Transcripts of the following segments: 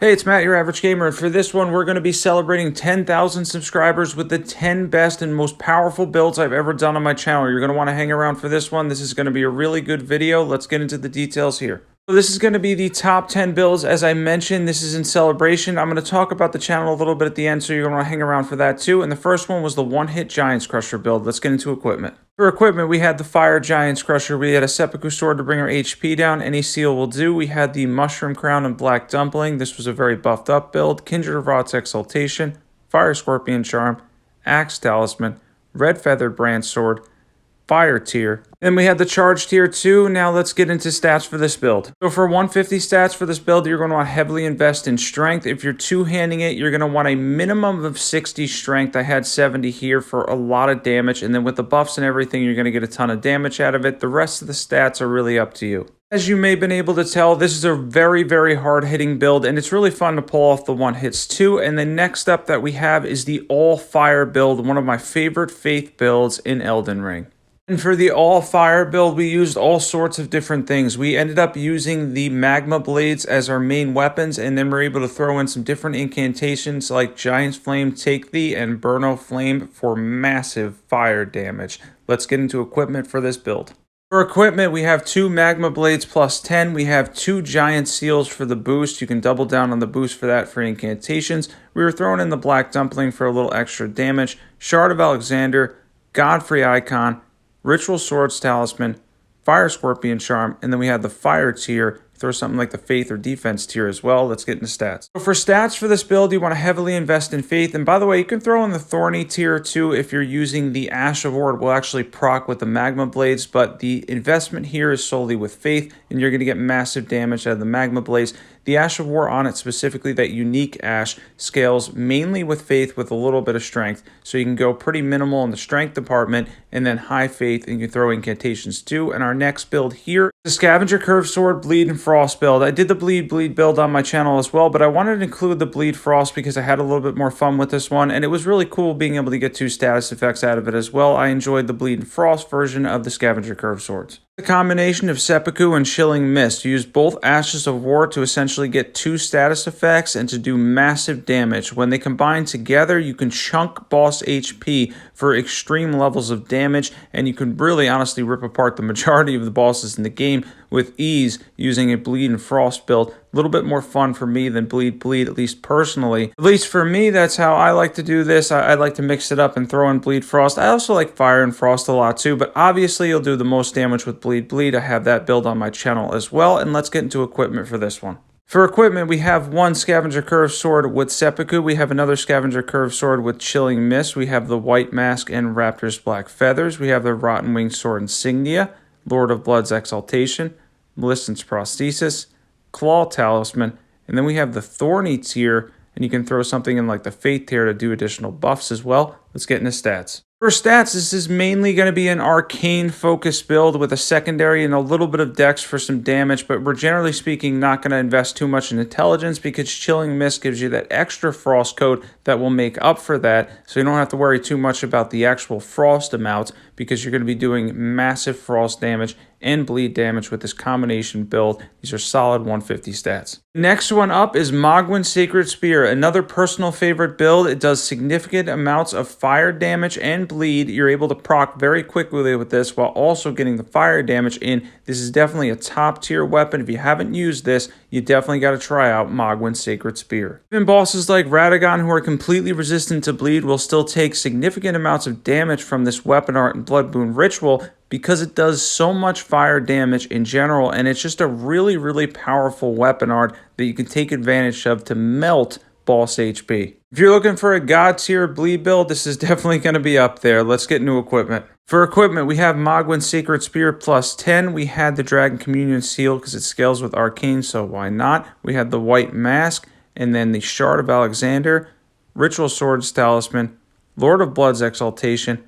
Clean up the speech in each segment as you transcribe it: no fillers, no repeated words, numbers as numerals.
Hey, it's Matt, your average gamer, and for this one, we're going to be celebrating 10,000 subscribers with the 10 best and most powerful builds I've ever done on my channel. You're going to want to hang around for this one. This is going to be a really good video. Let's get into the details here. So this is going to be the top 10 builds. As I mentioned, this is in celebration. I'm going to talk about the channel a little bit at the end, so you're going to want to hang around for that too. And the first one was the one-hit Giants Crusher build. Let's get into equipment. For equipment, we had the Fire Giants Crusher. We had a Seppuku Sword to bring our HP down. Any seal will do. We had the Mushroom Crown and Black Dumpling. This was a very buffed up build. Kindred of Rot's Exaltation, Fire Scorpion Charm, Axe Talisman, Red Feathered Brand Sword, Fire Tier. Then we had the Charge Tier 2. Now let's get into stats for this build. So for 150 stats for this build, you're going to want to heavily invest in strength. If you're two-handing it, you're going to want a minimum of 60 strength. I had 70 here for a lot of damage. And then with the buffs and everything, you're going to get a ton of damage out of it. The rest of the stats are really up to you. As you may have been able to tell, this is a very, very hard-hitting build, and it's really fun to pull off the one-hits too. And the next up that we have is the all-fire build, one of my favorite faith builds in Elden Ring. And for the all-fire build, we used all sorts of different things. We ended up using the magma blades as our main weapons, and then we're able to throw in some different incantations like Giant's Flame, Take Thee, and Burno Flame for massive fire damage. Let's get into equipment for this build. For equipment, we have 2 Magma Blades plus 10. We have 2 Giant Seals for the boost. You can double down on the boost for that for incantations. We were throwing in the Black Dumpling for a little extra damage. Shard of Alexander, Godfrey Icon, Ritual Swords Talisman, Fire Scorpion Charm, and then we have the Fire Tier. Throw something like the Faith or Defense tier as well. Let's get into stats. So for stats for this build, you want to heavily invest in Faith. And by the way, you can throw in the Thorny tier too if you're using the Ash of War. It will actually proc with the Magma Blades, but the investment here is solely with Faith, and you're going to get massive damage out of the Magma Blades. The Ash of War on it, specifically that unique Ash, scales mainly with Faith with a little bit of Strength. So you can go pretty minimal in the Strength department and then high Faith, and you can throw incantations too. And our next build here, the Scavenger Curve Sword, Bleed, and Frost build. I did the Bleed build on my channel as well, but I wanted to include the Bleed Frost because I had a little bit more fun with this one, and it was really cool being able to get 2 status effects out of it as well. I enjoyed the Bleed and Frost version of the Scavenger Curve Swords. The combination of Seppuku and Chilling Mist. You use both Ashes of War to essentially get 2 status effects and to do massive damage. When they combine together, you can chunk boss HP for extreme levels of damage, and you can really honestly rip apart the majority of the bosses in the game with ease using a Bleed and Frost build. A little bit more fun for me than Bleed, at least personally. At least for me, that's how I like to do this. I like to mix it up and throw in Bleed Frost. I also like Fire and Frost a lot too, but obviously you'll do the most damage with Bleed. I have that build on my channel as well, and let's get into equipment for this one. For equipment, we have 1 Scavenger Curve Sword with Seppuku. We have another Scavenger Curve Sword with Chilling Mist. We have the White Mask and Raptor's Black Feathers. We have the Rotten Winged Sword Insignia, Lord of Blood's Exaltation, Millicent's Prosthesis, Claw Talisman, and then we have the Thorny tier, and you can throw something in like the Faith tier to do additional buffs as well. Let's get into stats. For stats, this is mainly going to be an arcane focus build with a secondary and a little bit of dex for some damage, but we're generally speaking not going to invest too much in intelligence because Chilling Mist gives you that extra frost coat that will make up for that, so you don't have to worry too much about the actual frost amount because you're going to be doing massive frost damage and bleed damage with this combination build. These are solid 150 stats. Next one up is Moghwyn Sacred Spear, another personal favorite build. It does significant amounts of fire damage and bleed. You're able to proc very quickly with this while also getting the fire damage in. This is definitely a top tier weapon. If you haven't used this, you definitely got to try out Moghwyn Sacred Spear. Even bosses like Radagon, who are completely resistant to bleed, will still take significant amounts of damage from this weapon art and Blood Boon ritual because it does so much fire damage in general, and it's just a really, really powerful weapon art that you can take advantage of to melt boss HP. If you're looking for a god tier bleed build, this is definitely going to be up there. Let's get into equipment. For equipment, we have Moghwyn Sacred Spear plus 10. We had the Dragon Communion Seal because it scales with Arcane, so why not? We had the White Mask, and then the Shard of Alexander, Ritual Swords Talisman, Lord of Blood's Exaltation,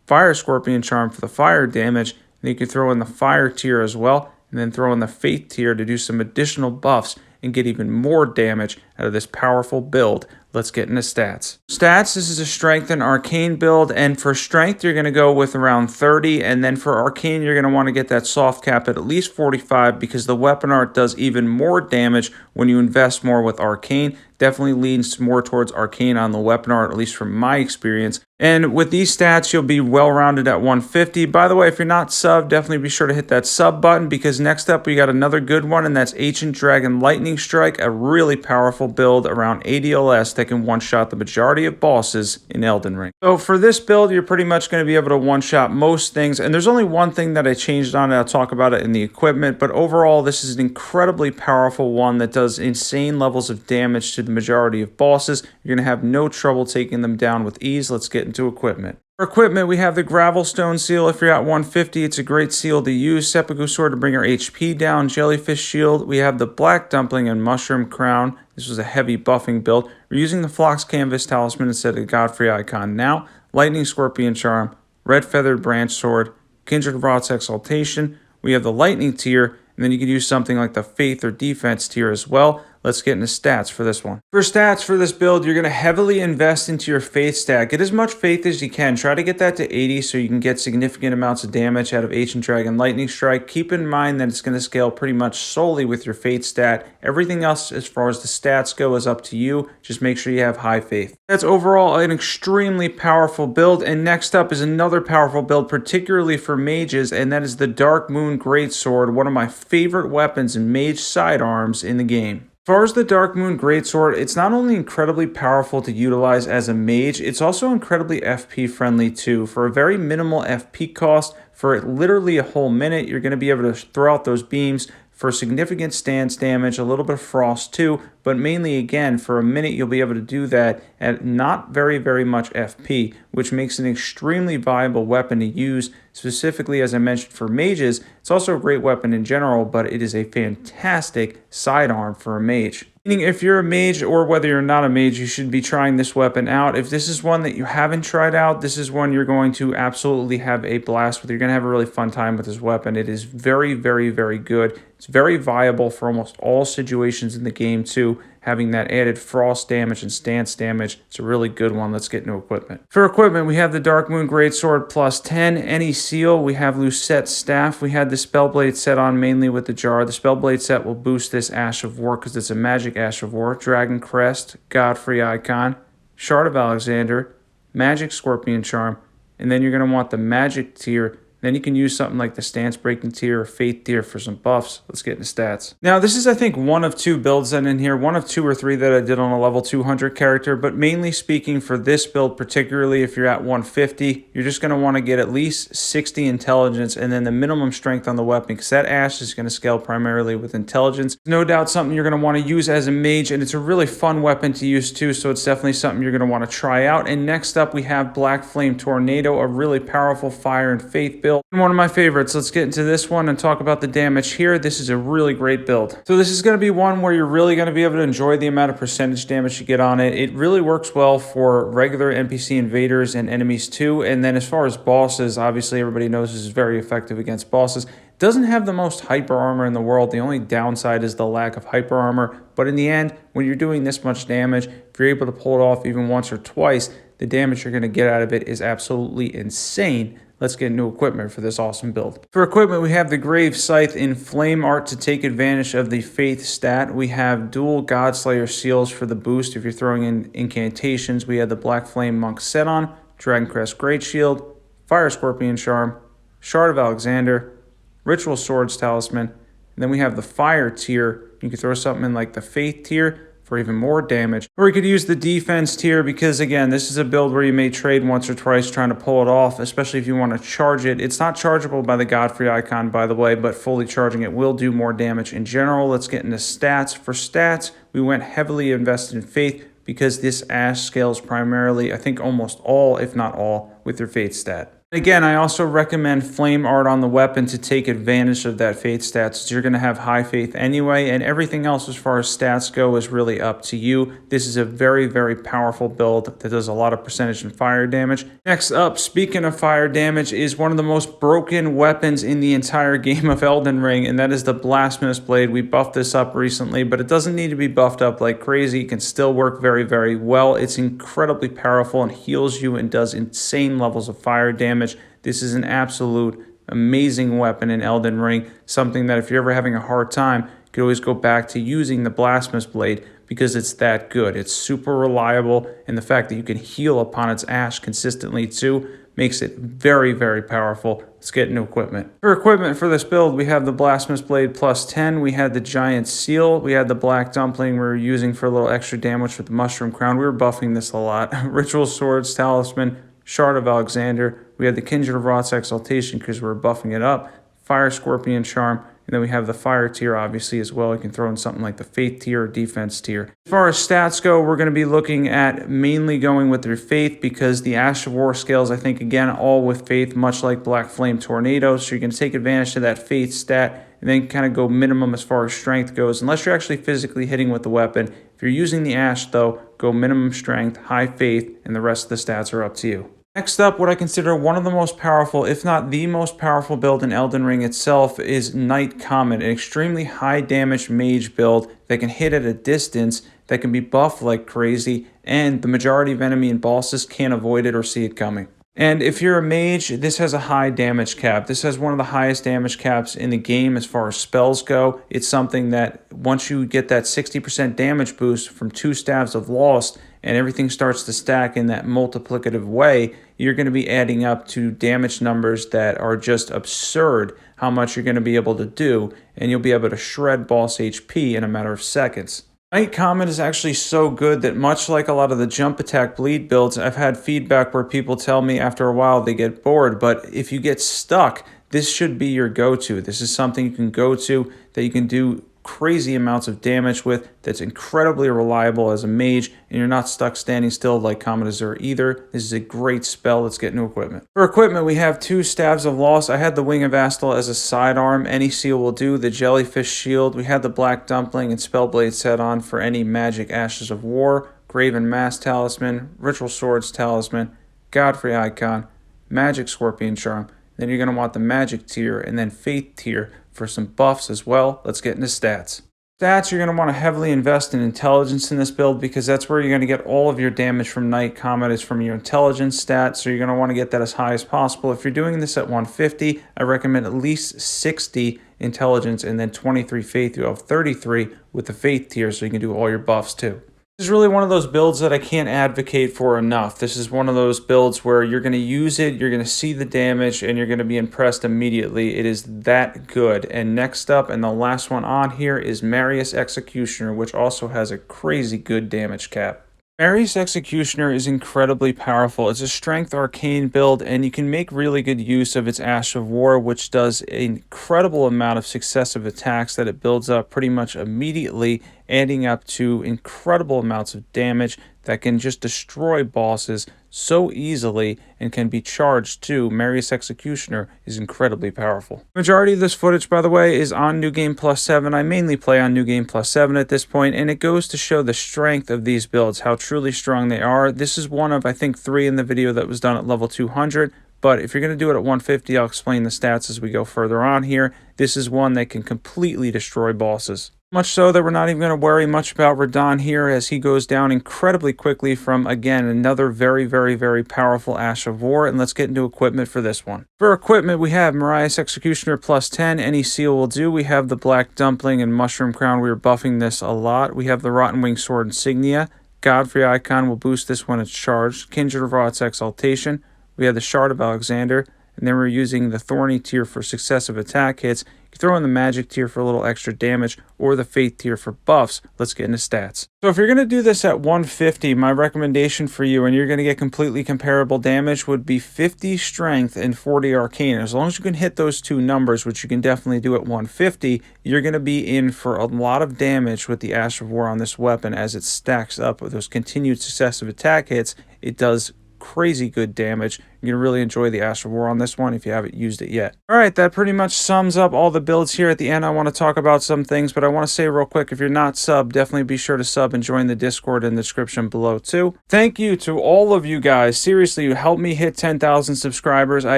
Fire Scorpion Charm for the fire damage, and you can throw in the Fire tier as well, and then throw in the Faith tier to do some additional buffs and get even more damage out of this powerful build. Let's get into stats. Stats, this is a strength and arcane build, and for strength, you're going to go with around 30, and then for arcane, you're going to want to get that soft cap at least 45 because the weapon art does even more damage when you invest more with arcane. Definitely leans more towards arcane on the weapon art, at least from my experience. And with these stats, you'll be well-rounded at 150. By the way, if you're not subbed, definitely be sure to hit that sub button because next up we got another good one, and that's Ancient Dragon Lightning Strike, a really powerful build around ADLS that can one-shot the majority of bosses in Elden Ring. So for this build, you're pretty much going to be able to one-shot most things, and there's only one thing that I changed on it. I'll talk about it in the equipment, but overall, this is an incredibly powerful one that does insane levels of damage to the majority of bosses. You're going to have no trouble taking them down with ease. Let's get into equipment. For equipment, we have the Gravelstone Seal. If you're at 150, it's a great seal to use. Seppuku Sword to bring our HP down. Jellyfish Shield. We have the Black Dumpling and Mushroom Crown. This was a heavy buffing build. We're using the Phlox Canvas Talisman instead of the Godfrey Icon now. Lightning Scorpion Charm. Red Feathered Branch Sword. Kindred Rot's Exaltation. We have the Lightning tier, and then you can use something like the Faith or Defense tier as well. Let's get into stats for this one. For stats for this build, you're going to heavily invest into your faith stat. Get as much faith as you can. Try to get that to 80 so you can get significant amounts of damage out of Ancient Dragon Lightning Strike. Keep in mind that it's going to scale pretty much solely with your faith stat. Everything else as far as the stats go is up to you. Just make sure you have high faith. That's overall an extremely powerful build. And next up is another powerful build, particularly for mages, and that is the Darkmoon Greatsword, one of my favorite weapons and mage sidearms in the game. As far as the Darkmoon Greatsword, it's not only incredibly powerful to utilize as a mage, it's also incredibly FP friendly too. For a very minimal FP cost, for literally a whole minute, you're going to be able to throw out those beams for significant stance damage, a little bit of frost too, but mainly again, for a minute you'll be able to do that at not very much FP, which makes it an extremely viable weapon to use, specifically as I mentioned for mages. It's also a great weapon in general, but it is a fantastic sidearm for a mage. Meaning if you're a mage or whether you're not a mage, you should be trying this weapon out. If this is one that you haven't tried out, this is one you're going to absolutely have a blast with. You're going to have a really fun time with this weapon. It is very good. It's very viable for almost all situations in the game too. Having that added frost damage and stance damage, it's a really good one. Let's get into equipment. For equipment, we have the Darkmoon Greatsword plus 10. Any seal, we have Lucett's Staff. We had the Spellblade set on mainly with the jar. The Spellblade set will boost this Ash of War because it's a magic Ash of War. Dragon Crest, Godfrey Icon, Shard of Alexander, Magic Scorpion Charm, and then you're going to want the Magic tier. Then you can use something like the Stance Breaking tier or Faith tier for some buffs. Let's get into stats. Now, this is, I think, one of two builds that in here. One of 2 or 3 that I did on a level 200 character. But mainly speaking for this build, particularly if you're at 150, you're just going to want to get at least 60 intelligence and then the minimum strength on the weapon because that Ash is going to scale primarily with intelligence. No doubt something you're going to want to use as a mage, and it's a really fun weapon to use too, so it's definitely something you're going to want to try out. And next up, we have Black Flame Tornado, a really powerful fire and faith build. One of my favorites. Let's get into this one and talk about the damage here. This is a really great build. So this is going to be one where you're really going to be able to enjoy the amount of percentage damage you get on it. It really works well for regular NPC invaders and enemies too. And then as far as bosses, obviously everybody knows this is very effective against bosses. It doesn't have the most hyper armor in the world. The only downside is the lack of hyper armor. But in the end, when you're doing this much damage, if you're able to pull it off even once or twice, the damage you're going to get out of it is absolutely insane. Let's get into equipment for this awesome build. For equipment, we have the Grave Scythe in Flame Art to take advantage of the Faith stat. We have dual Godslayer seals for the boost if you're throwing in incantations. We have the Black Flame Monk set on, Dragon Crest Great Shield, Fire Scorpion Charm, Shard of Alexander, Ritual Swords Talisman, and then we have the Fire tier. You can throw something in like the Faith tier for even more damage. Or you could use the Defense tier because, again, this is a build where you may trade once or twice trying to pull it off, especially if you want to charge it. It's not chargeable by the Godfrey Icon, by the way, but fully charging it will do more damage in general. Let's get into stats. For stats, we went heavily invested in Faith because this Ash scales primarily, I think almost all, if not all, with your Faith stat. Again, I also recommend flame art on the weapon to take advantage of that faith stats. You're going to have high faith anyway, and everything else as far as stats go is really up to you. This is a very, very powerful build that does a lot of percentage and fire damage. Next up, speaking of fire damage, is one of the most broken weapons in the entire game of Elden Ring, and that is the Blasphemous Blade. We buffed this up recently, but it doesn't need to be buffed up like crazy. It can still work very, very well. It's incredibly powerful and heals you and does insane levels of fire damage. This is an absolute amazing weapon in Elden Ring, something that if you're ever having a hard time, you can always go back to using the Blasphemous Blade because it's that good. It's super reliable, and the fact that you can heal upon its ash consistently too makes it very, very powerful. Let's get into equipment. For equipment for this build, we have the Blasphemous Blade plus 10, we had the Giant Seal, we had the Black Dumpling we were using for a little extra damage with the Mushroom Crown. We were buffing this a lot. Ritual Swords, Talisman, Shard of Alexander, we had the Kindred of Marais Executioner because we're buffing it up, Fire Scorpion Charm, and then we have the Fire tier obviously as well. You can throw in something like the Faith tier or Defense tier. As far as stats go, we're going to be looking at mainly going with your Faith because the Ash of War scales, I think, again, all with Faith, much like Black Flame Tornado, so you're going to take advantage of that Faith stat and then kind of go minimum as far as strength goes, unless you're actually physically hitting with the weapon. If you're using the Ash, though, go minimum strength, high Faith, and the rest of the stats are up to you. Next up, what I consider one of the most powerful, if not the most powerful build in Elden Ring itself is Knight Comet, an extremely high damage mage build that can hit at a distance, that can be buffed like crazy, and the majority of enemy and bosses can't avoid it or see it coming. And if you're a mage, this has a high damage cap. This has one of the highest damage caps in the game as far as spells go. It's something that once you get that 60% damage boost from 2 Staves of Lost and everything starts to stack in that multiplicative way, you're going to be adding up to damage numbers that are just absurd how much you're going to be able to do, and you'll be able to shred boss HP in a matter of seconds. Knight Comet is actually so good that much like a lot of the jump attack bleed builds, I've had feedback where people tell me after a while they get bored, but if you get stuck, this should be your go-to. This is something you can go to that you can do crazy amounts of damage with, that's incredibly reliable as a mage, and you're not stuck standing still like Comet Azure either. This is a great spell. Let's get into equipment. For equipment, we have 2 Staves of Loss. I had the Wing of Astal as a sidearm. Any seal will do. The Jellyfish Shield. We had the Black Dumpling and Spellblade set on for any magic Ashes of War. Graven Mask Talisman, Ritual Swords Talisman, Godfrey Icon, Magic Scorpion Charm. Then you're going to want the Magic tier and then Faith tier for some buffs as well. Let's get into stats. Stats, you're going to want to heavily invest in intelligence in this build because that's where you're going to get all of your damage from Knight Comet is from your intelligence stat, so you're going to want to get that as high as possible. If you're doing this at 150, I recommend at least 60 intelligence and then 23 faith. You have 33 with the faith tier, so you can do all your buffs too. This is really one of those builds that I can't advocate for enough. This is one of those builds where you're going to use it, you're going to see the damage, and you're going to be impressed immediately. It is that good. And next up, and the last one on here, is Marais Executioner, which also has a crazy good damage cap. Marais Executioner is incredibly powerful. It's a strength arcane build, and you can make really good use of its Ash of War, which does an incredible amount of successive attacks that it builds up pretty much immediately, adding up to incredible amounts of damage that can just destroy bosses so easily and can be charged too. Marais Executioner is incredibly powerful. The majority of this footage, by the way, is on New Game Plus 7. I mainly play on New Game Plus 7 at this point, and it goes to show the strength of these builds, how truly strong they are. This is one of, I think, 3 in the video that was done at level 200. But if you're going to do it at 150, I'll explain the stats as we go further on here. This is one that can completely destroy bosses. Much so that we're not even going to worry much about Radahn here as he goes down incredibly quickly from, again, another very, very, very powerful Ash of War. And let's get into equipment for this one. For equipment, we have Marais Executioner plus 10. Any seal will do. We have the Black Dumpling and Mushroom Crown. We were buffing this a lot. We have the Rotten Wing Sword Insignia. Godfrey Icon will boost this when it's charged. Kindred of Marais Exaltation. We have the Shard of Alexander. And then we're using the Thorny tier for successive attack hits. You throw in the Magic tier for a little extra damage, or the Faith tier for buffs. Let's get into stats. So if you're going to do this at 150, my recommendation for you, and you're going to get completely comparable damage, would be 50 Strength and 40 Arcane. As long as you can hit those 2 numbers, which you can definitely do at 150, you're going to be in for a lot of damage with the Ash of War on this weapon as it stacks up with those continued successive attack hits. It does crazy good damage. You're going to really enjoy the Astral War on this one if you haven't used it yet. Alright, that pretty much sums up all the builds here. At the end, I want to talk about some things, but I want to say real quick, if you're not subbed, definitely be sure to sub and join the Discord in the description below too. Thank you to all of you guys. Seriously, you helped me hit 10,000 subscribers. I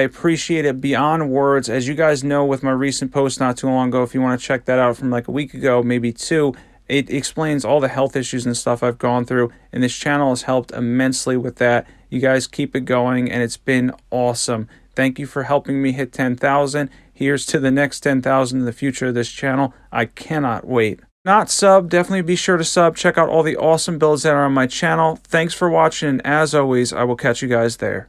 appreciate it beyond words. As you guys know with my recent post not too long ago, if you want to check that out from like a week ago, maybe two, it explains all the health issues and stuff I've gone through, and this channel has helped immensely with that. You guys keep it going, and it's been awesome. Thank you for helping me hit 10,000. Here's to the next 10,000 in the future of this channel. I cannot wait. Not sub, definitely be sure to sub. Check out all the awesome builds that are on my channel. Thanks for watching, and as always, I will catch you guys there.